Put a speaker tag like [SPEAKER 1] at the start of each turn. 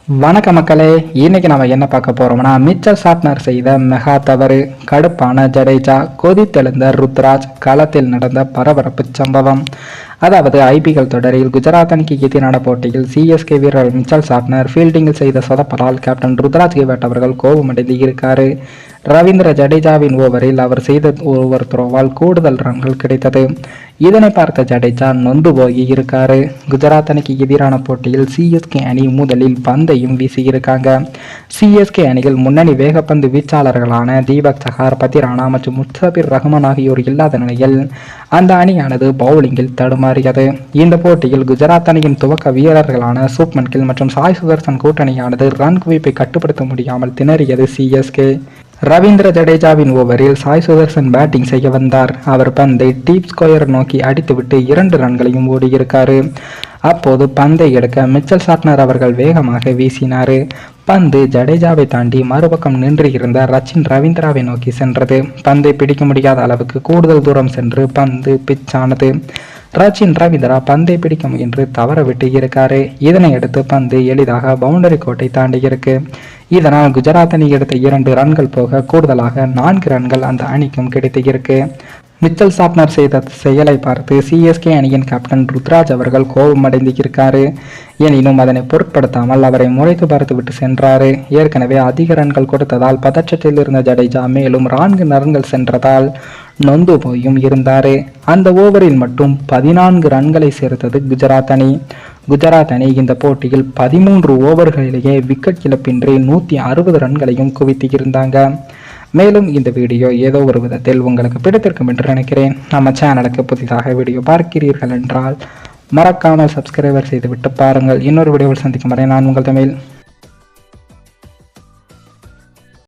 [SPEAKER 1] வணக்க மக்களே, இன்னைக்கு நம்ம என்ன பார்க்க போறோம்னா மிச்சல் சாட்னர் செய்த மெகா தவறு, கடுப்பான ஜடேஜா, கொதித்தெழுந்த ருத்ராஜ், களத்தில் நடந்த பரபரப்பு சம்பவம். அதாவது ஐபிஎல் தொடரில் குஜராத் அணிக்கு எதிரான போட்டியில் சிஎஸ்கே வீரர் மிச்சல் சாட்னர் ஃபீல்டிங்கில் செய்த சொதப்பலால் கேப்டன் ருத்ராஜ் கேவட் அவர்கள் கோபமடைந்து இருக்காரு. ரவீந்திர ஜடேஜாவின் ஓவரில் அவர் செய்த ஓவர் த்ரோவால் கூடுதல் ரன்கள் கிடைத்தது. இதனை பார்த்த ஜடேஜா நொந்து போய் இருக்காரு. குஜராத் அணிக்கு எதிரான போட்டியில் சிஎஸ்கே அணி முதலில் பந்தையும் வீசியிருக்காங்க. சிஎஸ்கே அணியில் முன்னணி வேகப்பந்து வீச்சாளர்களான தீபக் சஹார், பதிரானா மற்றும் முஸ்தபிர் ரஹ்மான் ஆகியோர் இல்லாத நிலையில் அந்த அணியானது பவுலிங்கில் தடுமாறியது. இந்த போட்டியில் குஜராத் அணியின் துவக்க வீரர்களான சுப்மன் கில் மற்றும் சாய் சுதர்சன் கூட்டணியானது ரன் குவிப்பை கட்டுப்படுத்த முடியாமல் திணறியது. சிஎஸ்கே ரவீந்திர ஜடேஜாவின் ஓவரில் சாய் சுதர்சன் பேட்டிங் செய்ய வந்தார். அவர் பந்தை டீப் ஸ்கொயர் நோக்கி அடித்துவிட்டு 2 ரன்களையும் ஓடியிருக்காரு. அப்போது பந்தை எடுக்க மிச்சல் சாட்னர் அவர்கள் வேகமாக வீசினார். பந்து ஜடேஜாவை தாண்டி மறுபக்கம் நின்று இருந்த ரச்சின் ரவீந்திராவை நோக்கி சென்றது. பந்தை பிடிக்க முடியாத அளவுக்கு கூடுதல் தூரம் சென்று பந்து பிச்சானது. ரச்சின் ரவீந்திரா பந்தை பிடிக்க முயன்று தவற விட்டு இருக்காரு. இதனையடுத்து பந்து எளிதாக பவுண்டரி கோட்டை தாண்டி இருக்கு. இதனால் குஜராத் அணி எடுத்த 2 ரன்கள் போக கூடுதலாக 4 ரன்கள் அந்த அணிக்கும் கிடைத்து இருக்கு. மிச்சல் சாட்னர் செய்த செயலை பார்த்து சிஎஸ்கே அணியின் கேப்டன் ருத்ராஜ் அவர்கள் கோபமடைந்து இருக்காரு. எனினும் அதனை பொருட்படுத்தாமல் அவரை முறைத்து பார்த்துவிட்டு சென்றாரு. ஏற்கனவே அதிக ரன்கள் கொடுத்ததால் பதற்றத்தில் இருந்த ஜடேஜா மேலும் 4 ரன்கள் சென்றதால் நொந்து போயும் இருந்தாரு. அந்த ஓவரில் மட்டும் 14 ரன்களை சேர்த்தது குஜராத் அணி. குஜராத் அணி இந்த போட்டியில் 13 ஓவர்களிலேயே விக்கெட் இழப்பின்றி 160 ரன்களையும் குவித்து இருந்தாங்க. மேலும் இந்த வீடியோ ஏதோ ஒரு விதத்தில் உங்களுக்கு பிடித்திருக்கும் என்று நினைக்கிறேன். நம்ம சேனலுக்கு புதிதாக வீடியோ பார்க்கிறீர்கள் என்றால் மறக்காமல் சப்ஸ்கிரைபர் செய்துவிட்டு பாருங்கள். இன்னொரு வீடியோவில் சந்திக்கும் வரை நான் உங்கள் தமிழ்.